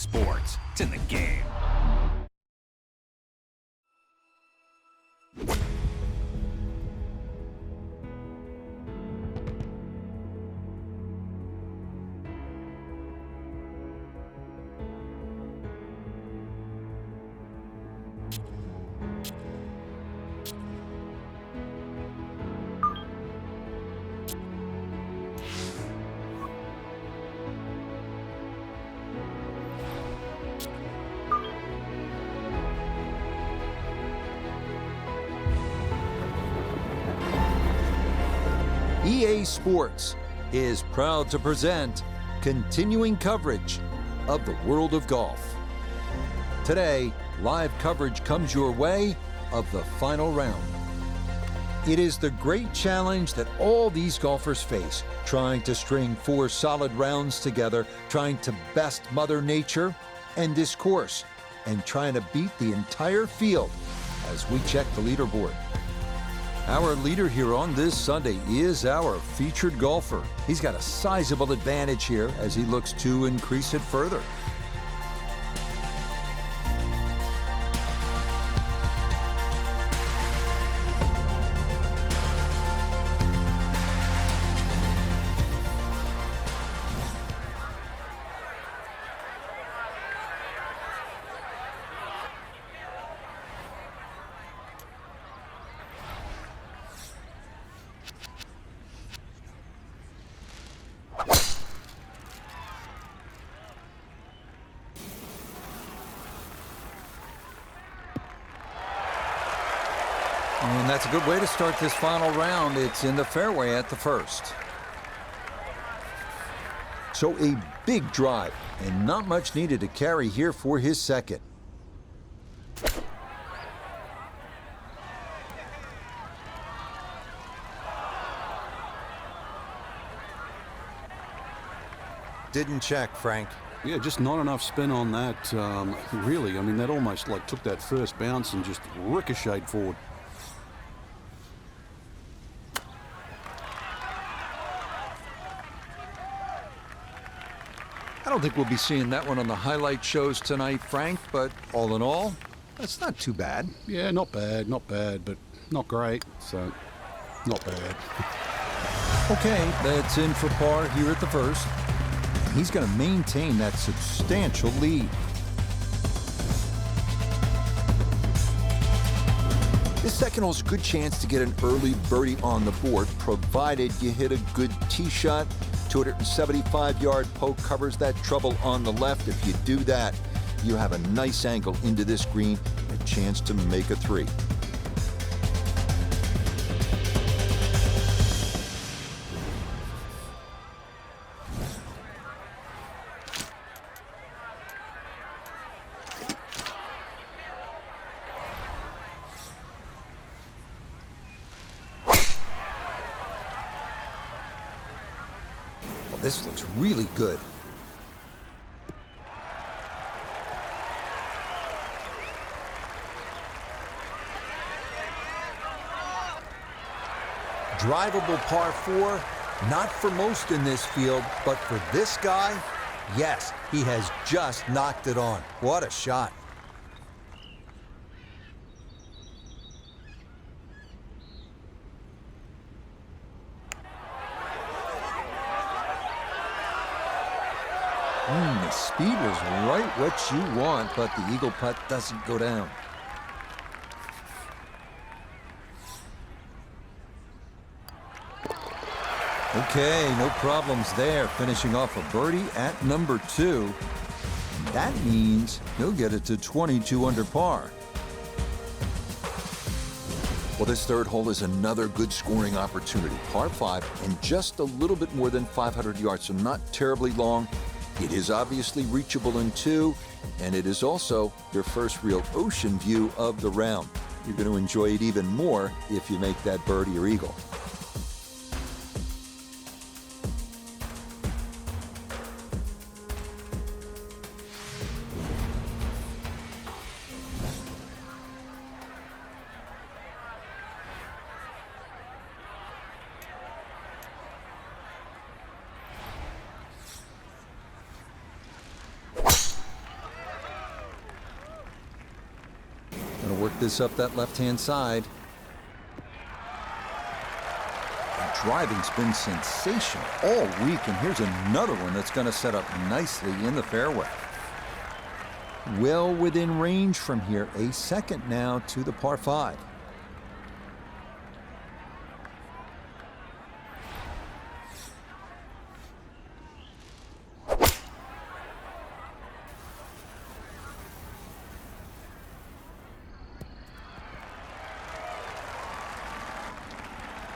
Sports. It's in the game. EA Sports is proud to present continuing coverage of the world of golf. Today, live coverage comes your way of the final round. It is the great challenge that all these golfers face, trying to string 4 solid rounds together, trying to best Mother Nature and this course, and trying to beat the entire field as we check the leaderboard. Our leader here on this Sunday is our featured golfer. He's got a sizable advantage here as he looks to increase it further. And that's a good way to start this final round. It's in the fairway at the first. So a big drive, and not much needed to carry here for his second. Didn't check, Frank. Yeah, just not enough spin on that. Really, I mean, that almost like took that first bounce and just ricocheted forward. I don't think we'll be seeing that one on the highlight shows tonight, Frank, but all in all, that's not too bad. Yeah, not bad, but not great, so not bad. Okay, that's in for par here at the first. He's going to maintain that substantial lead. This second hole's a good chance to get an early birdie on the board, provided you hit a good tee shot. 275-yard poke covers that trouble on the left. If you do that, you have a nice angle into this green, a chance to make a 3. This looks really good. Drivable par 4, not for most in this field, but for this guy, yes, he has just knocked it on. What a shot. The speed was right what you want, but the eagle putt doesn't go down. Okay, no problems there, finishing off a birdie at number 2. That means he'll get it to 22 under par. Well, this third hole is another good scoring opportunity. Par 5 and just a little bit more than 500 yards, so not terribly long. It is obviously reachable in 2, and it is also your first real ocean view of the round. You're going to enjoy it even more if you make that birdie or eagle. this up that left-hand side. And driving's been sensational all week, and here's another one that's going to set up nicely in the fairway. Well within range from here. A second now to the par 5.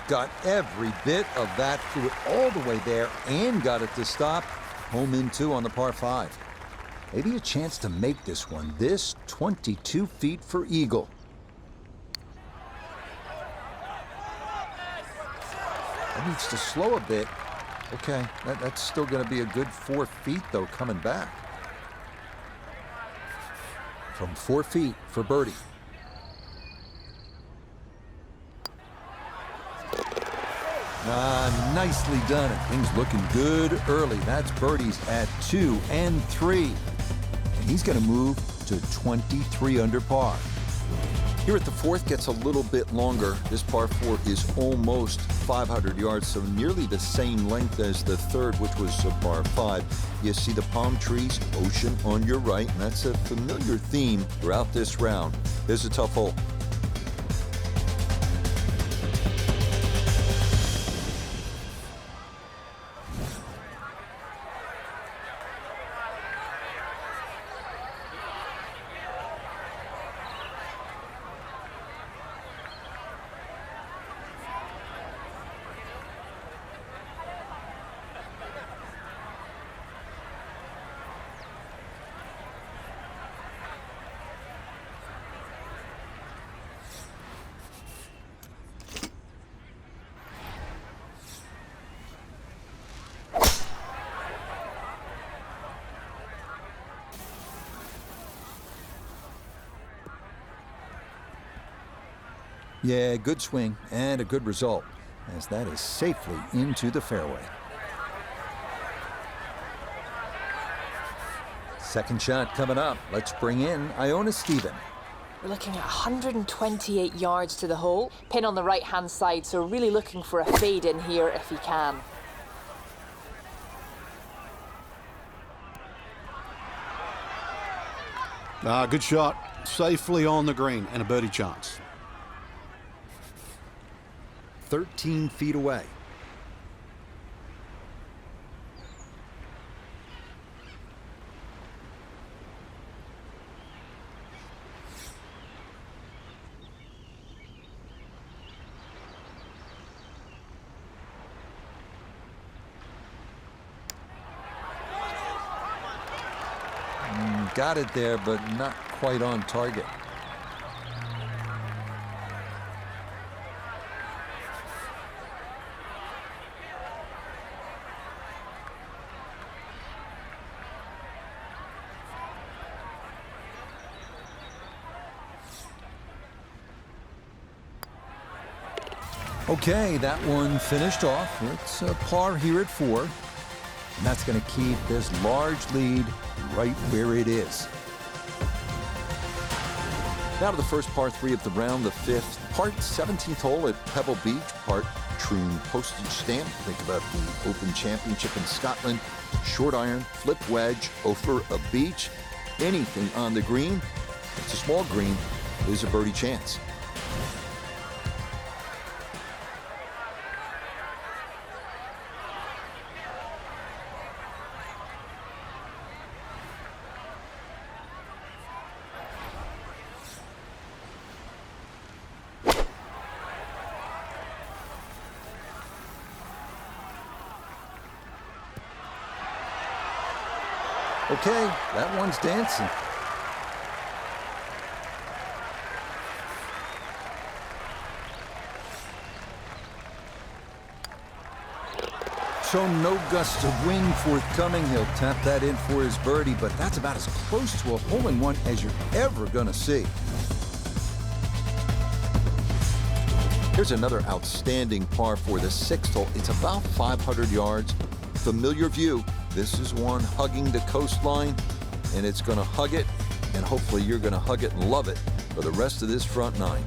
Got every bit of that, threw it all the way there and got it to stop. Home in 2 on the par 5. Maybe a chance to make this one. This 22 feet for eagle. That needs to slow a bit. Okay, that's still going to be a good 4 feet though coming back. From 4 feet for birdie. Nicely done. And things looking good early. That's birdies at 2 and 3. And he's going to move to 23 under par. Here at the 4th gets a little bit longer. This par 4 is almost 500 yards, so nearly the same length as the 3rd, which was a par 5. You see the palm trees, ocean on your right, and that's a familiar theme throughout this round. Here's a tough hole. Yeah, good swing and a good result, as that is safely into the fairway. Second shot coming up. Let's bring in Iona Stephen. We're looking at 128 yards to the hole. Pin on the right-hand side, so really looking for a fade in here if he can. Good shot. Safely on the green and a birdie chance. 13 feet away. Got it there, but not quite on target. Okay, that one finished off. It's a par here at 4. And that's going to keep this large lead right where it is. Now to the first par 3 of the round, the 5th. Part 17th hole at Pebble Beach. Part Troon postage stamp. Think about the Open Championship in Scotland. Short iron, flip wedge, over a beach. Anything on the green. It's a small green. There's a birdie chance. Okay, that one's dancing. So no gusts of wind forthcoming. He'll tap that in for his birdie, but that's about as close to a hole-in-one as you're ever going to see. Here's another outstanding par for the 6th hole. It's about 500 yards. Familiar view. This is one hugging the coastline, and it's going to hug it and hopefully you're going to hug it and love it for the rest of this front nine.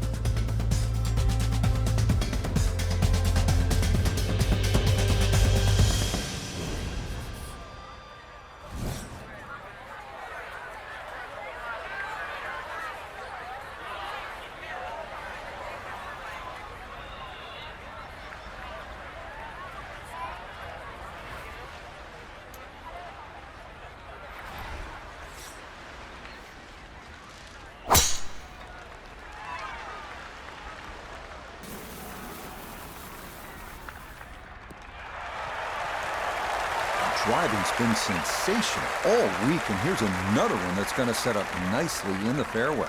Driving's been sensational all week, and here's another one that's going to set up nicely in the fairway.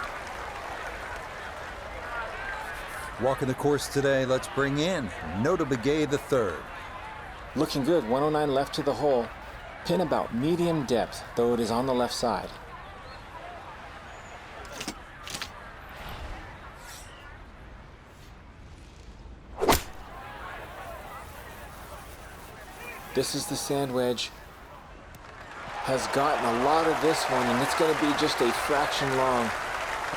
Walking the course today, let's bring in Begay the third. Looking good, 109 left to the hole. Pin about medium depth, though it is on the left side. This is the sand wedge. Has gotten a lot of this one, and it's going to be just a fraction long.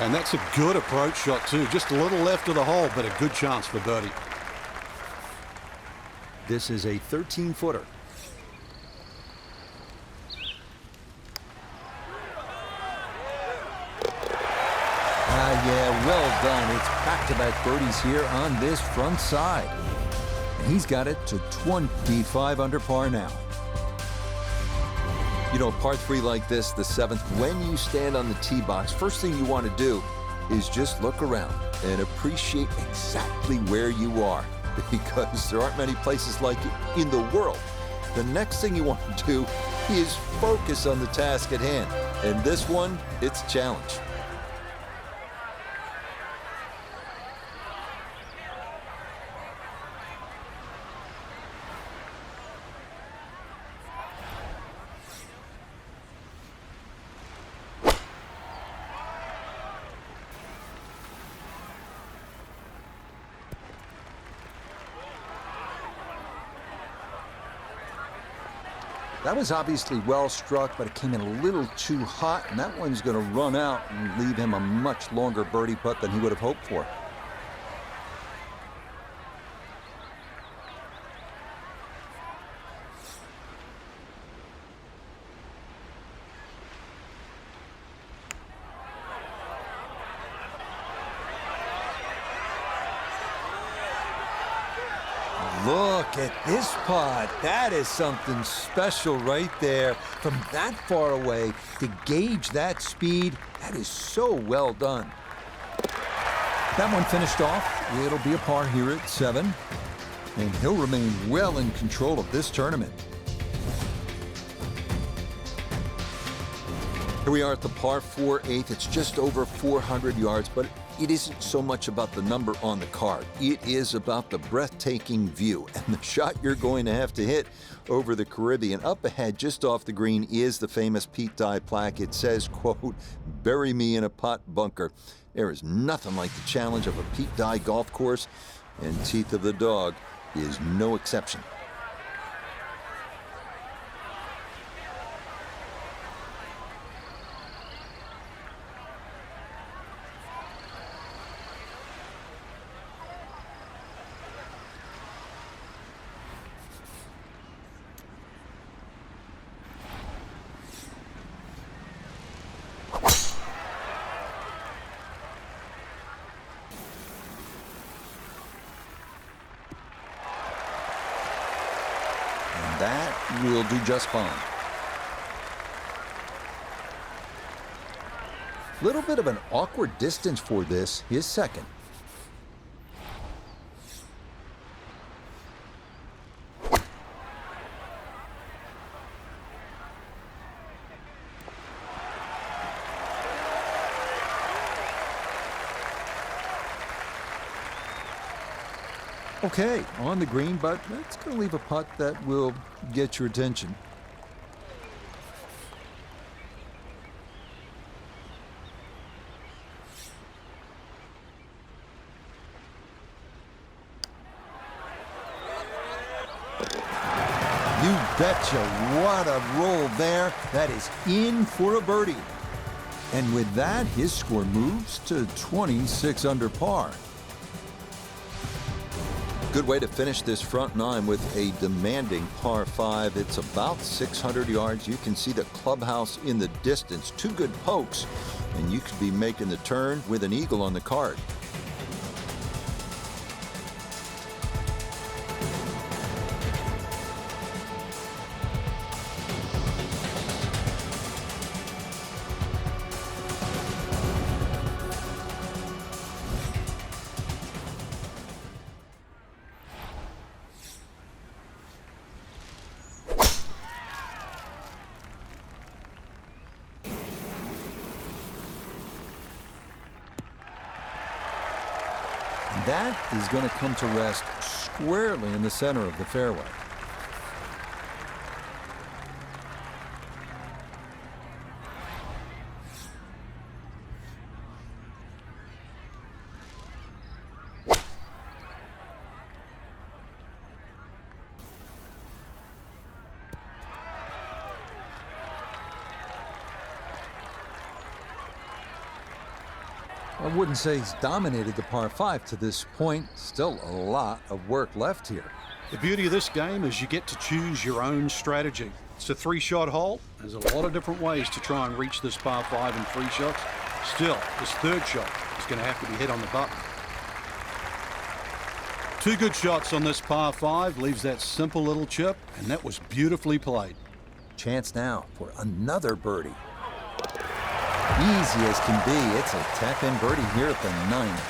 And that's a good approach shot too. Just a little left of the hole, but a good chance for birdie. This is a 13-footer. Yeah, well done. It's back-to-back birdies here on this front side. And he's got it to 25 under par now. You know, par 3 like this, the 7th, when you stand on the tee box, first thing you want to do is just look around and appreciate exactly where you are, because there aren't many places like it in the world. The next thing you want to do is focus on the task at hand. And this one, it's a challenge. That was obviously well struck, but it came in a little too hot, and that one's going to run out and leave him a much longer birdie putt than he would have hoped for. Look at this putt. That is something special right there. From that far away to gauge that speed, that is so well done. That one finished off. It'll be a par here at 7. And he'll remain well in control of this tournament. Here we are at the par 4 8th. It's just over 400 yards, but it isn't so much about the number on the card. It is about the breathtaking view and the shot you're going to have to hit over the Caribbean. Up ahead, just off the green, is the famous Pete Dye plaque. It says, quote, "Bury me in a pot bunker." There is nothing like the challenge of a Pete Dye golf course, and Teeth of the Dog is no exception. That will do just fine. Little bit of an awkward distance for this, his second. Okay, on the green, but that's going to leave a putt that will get your attention. You betcha, what a roll there. That is in for a birdie. And with that, his score moves to 26 under par. Good way to finish this front nine with a demanding par 5. It's about 600 yards. You can see the clubhouse in the distance. 2 good pokes, and you could be making the turn with an eagle on the card. That is going to come to rest squarely in the center of the fairway. I wouldn't say he's dominated the par 5 to this point. Still a lot of work left here. The beauty of this game is you get to choose your own strategy. It's a 3-shot hole. There's a lot of different ways to try and reach this par 5 in 3 shots. Still, this 3rd shot is going to have to be hit on the button. 2 good shots on this par 5 leaves that simple little chip, and that was beautifully played. Chance now for another birdie. Easy as can be. It's a tap-in birdie here at the 9th.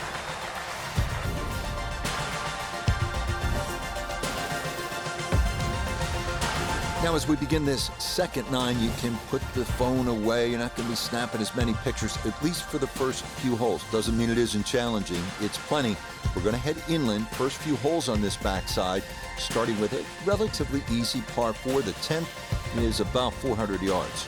Now, as we begin this second 9, you can put the phone away. You're not going to be snapping as many pictures, at least for the first few holes. Doesn't mean it isn't challenging. It's plenty. We're going to head inland. First few holes on this backside, starting with a relatively easy par 4. The 10th is about 400 yards.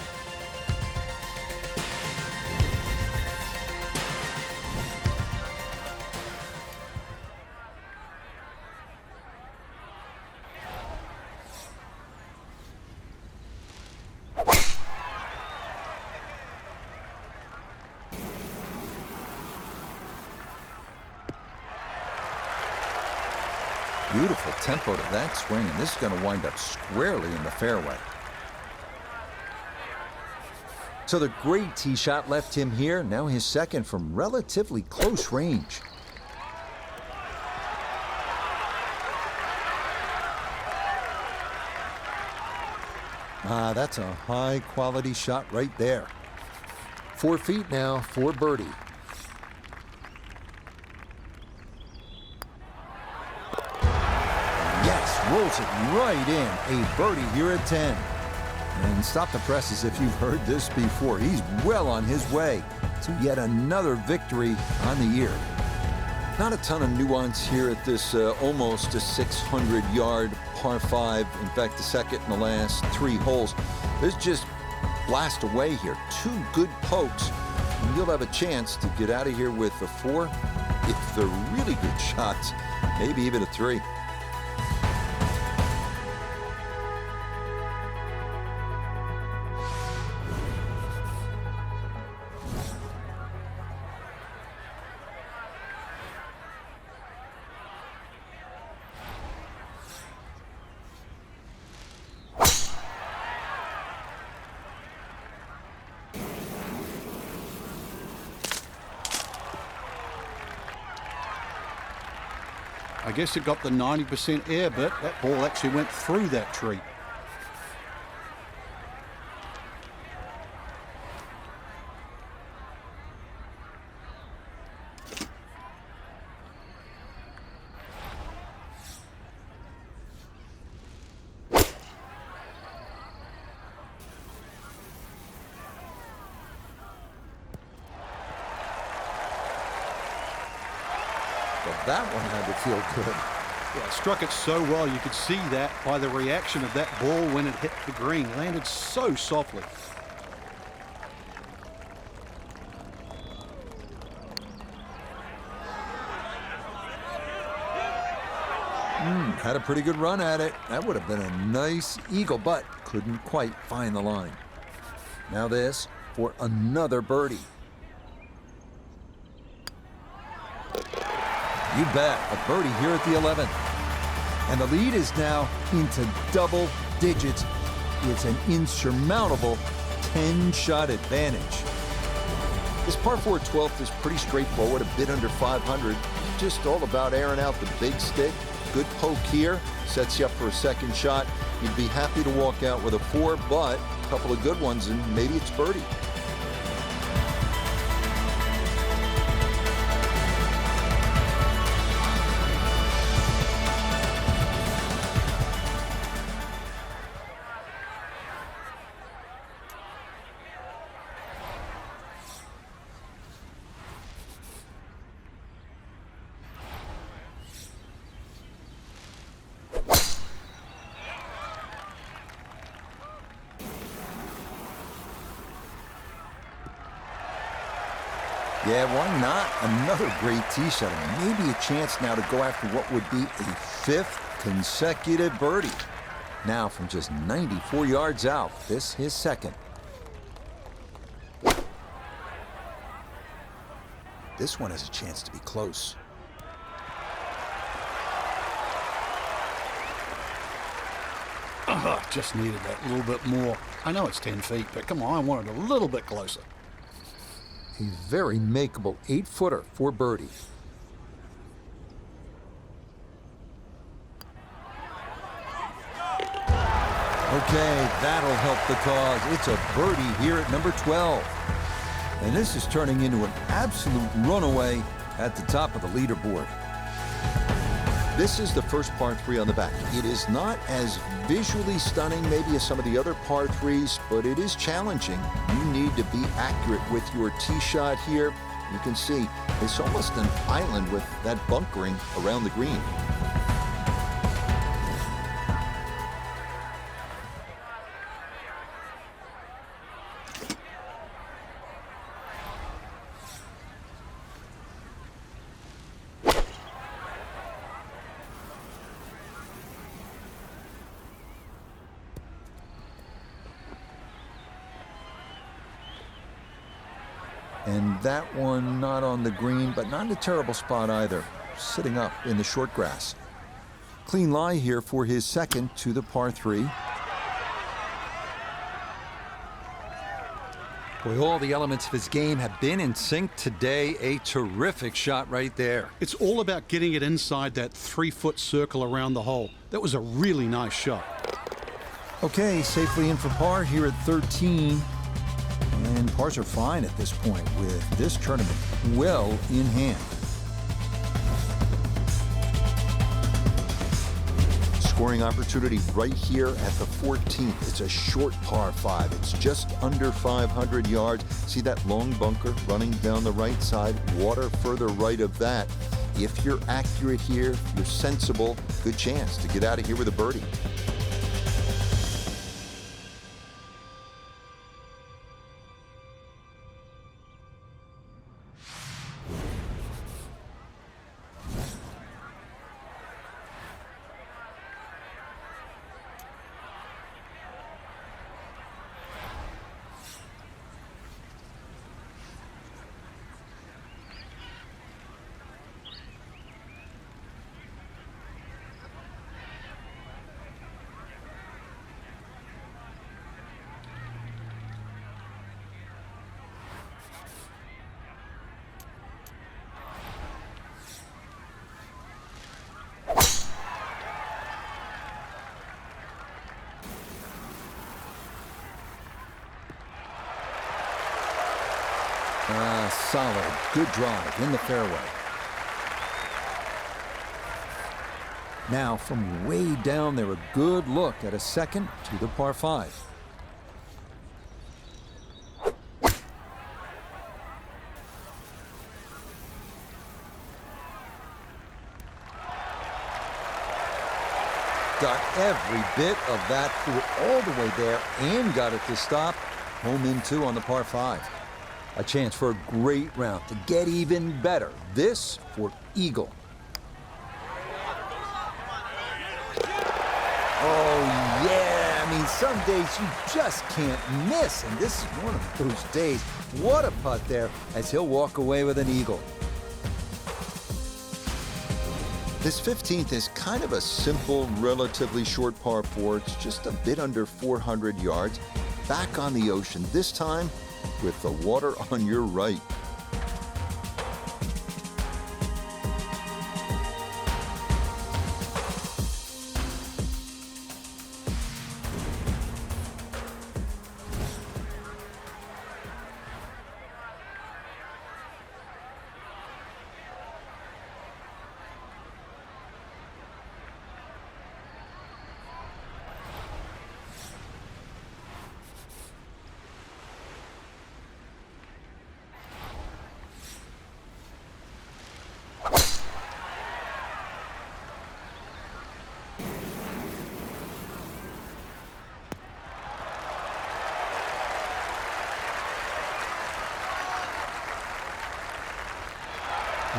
Beautiful tempo to that swing, and this is going to wind up squarely in the fairway. So the great tee shot left him here. Now his second from relatively close range. That's a high-quality shot right there. 4 feet now for birdie. Rolls it right in. A birdie here at 10. And stop the presses if you've heard this before. He's well on his way to yet another victory on the year. Not a ton of nuance here at this almost a 600-yard par 5. In fact, the second and the last 3 holes. There's just blast away here. 2 good pokes. And you'll have a chance to get out of here with a 4. If they're really good shots, maybe even a 3. I guess it got the 90% air bit. That ball actually went through that tree. That one had to feel good. Yeah, struck it so well. You could see that by the reaction of that ball when it hit the green. Landed so softly. Had a pretty good run at it. That would have been a nice eagle, but couldn't quite find the line. Now this, for another birdie. You bet, a birdie here at the 11th. And the lead is now into double digits. It's an insurmountable 10-shot advantage. This par 4 12th is pretty straightforward, a bit under 500. Just all about airing out the big stick. Good poke here, sets you up for a second shot. You'd be happy to walk out with a 4, but a couple of good ones and maybe it's birdie. Yeah, why not? Another great tee shot. And maybe a chance now to go after what would be a 5th consecutive birdie. Now from just 94 yards out, this his second. This one has a chance to be close. Just needed that little bit more. I know it's 10 feet, but come on, I want it a little bit closer. A very makeable 8-footer for birdie. Okay, that'll help the cause. It's a birdie here at number 12. And this is turning into an absolute runaway at the top of the leaderboard. This is the first par 3 on the back. It is not as visually stunning maybe as some of the other par 3s, but it is challenging. You need to be accurate with your tee shot here. You can see it's almost an island with that bunkering around the green. And that one not on the green, but not in a terrible spot either. Sitting up in the short grass. Clean lie here for his second to the par 3. Boy, all the elements of his game have been in sync today. A terrific shot right there. It's all about getting it inside that 3-foot circle around the hole. That was a really nice shot. Okay, safely in for par here at 13. And pars are fine at this point with this tournament well in hand. Scoring opportunity right here at the 14th. It's a short par 5. It's just under 500 yards. See that long bunker running down the right side? Water further right of that. If you're accurate here, if you're sensible, good chance to get out of here with a birdie. Solid, good drive in the fairway. Now from way down there, a good look at a second to the par 5. Got every bit of that through all the way there and got it to stop. Home in 2 on the par 5. A chance for a great round to get even better. This for eagle. Oh, yeah! I mean, some days you just can't miss, and this is one of those days. What a putt there, as he'll walk away with an eagle. This 15th is kind of a simple, relatively short par 4. It's just a bit under 400 yards. Back on the ocean, this time with the water on your right.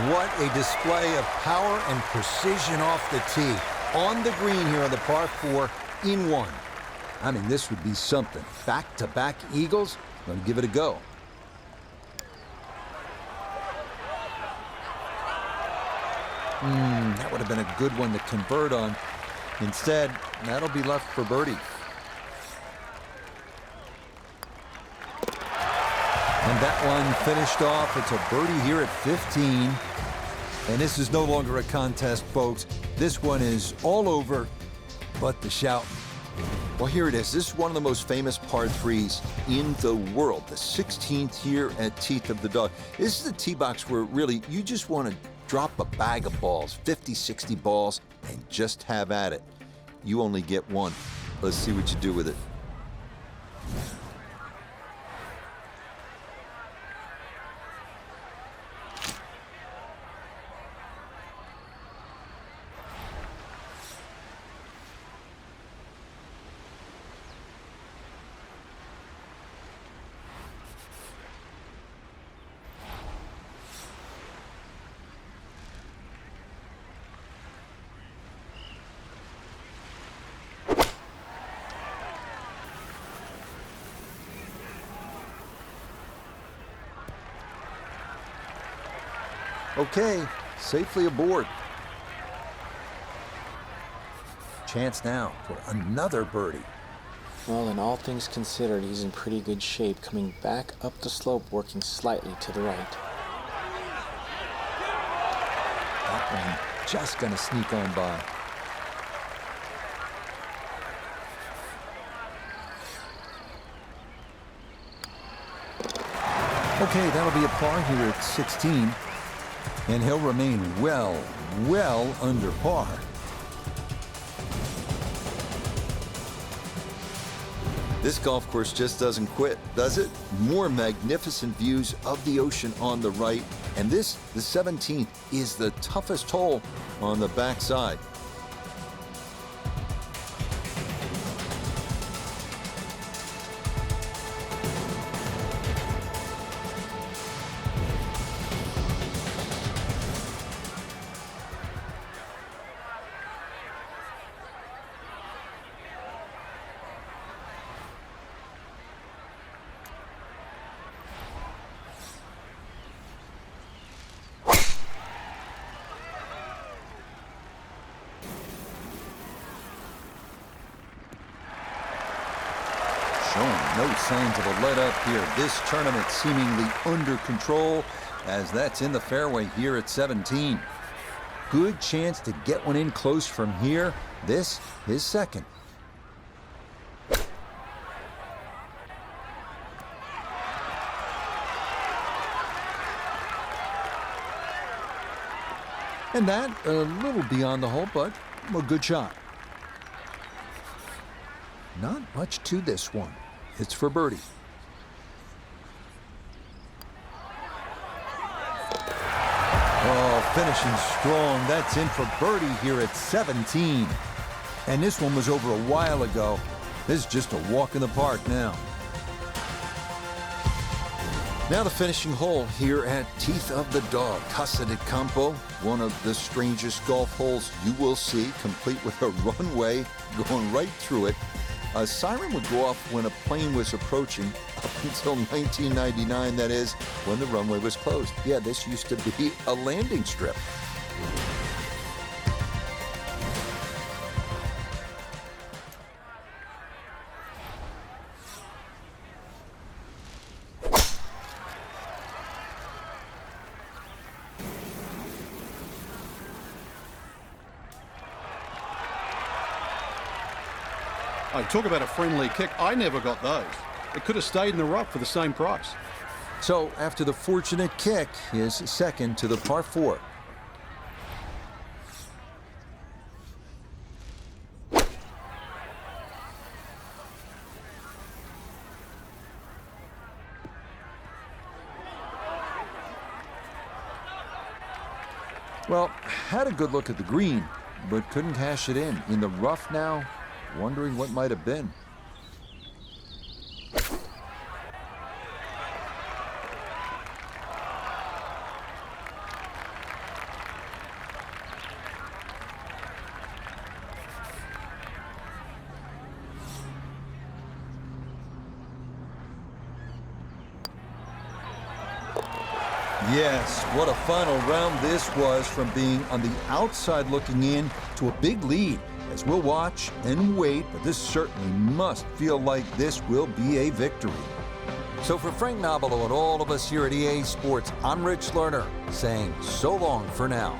What a display of power and precision off the tee. On the green here on the par 4 in 1. I mean, this would be something. Back-to-back eagles. Let him give it a go. That would have been a good one to convert on. Instead, that'll be left for birdie. And that one finished off. It's a birdie here at 15. And this is no longer a contest, folks. This one is all over but the shout. Well, here it is. This is one of the most famous par 3s in the world. The 16th here at Teeth of the Dog. This is the tee box where really you just want to drop a bag of balls, 50, 60 balls, and just have at it. You only get one. Let's see what you do with it. Okay, safely aboard. Chance now for another birdie. Well, in all things considered, he's in pretty good shape, coming back up the slope, working slightly to the right. That one just gonna sneak on by. Okay, that'll be a par here at 16. And he'll remain well under par. This golf course just doesn't quit, does it? More magnificent views of the ocean on the right. And this, the 17th, is the toughest hole on the backside. Showing no signs of a let-up here. This tournament seemingly under control as that's in the fairway here at 17. Good chance to get one in close from here. This, his second. And that, a little beyond the hole, but a good shot. Not much to this one. It's for birdie. Oh, finishing strong. That's in for birdie here at 17. And this one was over a while ago. This is just a walk in the park now. Now the finishing hole here at Teeth of the Dog, Casa de Campo, one of the strangest golf holes you will see, complete with a runway going right through it. A siren would go off when a plane was approaching, up until 1999, that is, when the runway was closed. Yeah, this used to be a landing strip. Oh, talk about a friendly kick. I never got those. It could have stayed in the rough for the same price. So after the fortunate kick, his second to the par 4. Well, had a good look at the green, but couldn't cash it in. In the rough now, wondering what might have been. Yes, what a final round this was, from being on the outside looking in to a big lead. As we'll watch and wait, but this certainly must feel like this will be a victory. So for Frank Nobilo and all of us here at EA Sports, I'm Rich Lerner saying so long for now.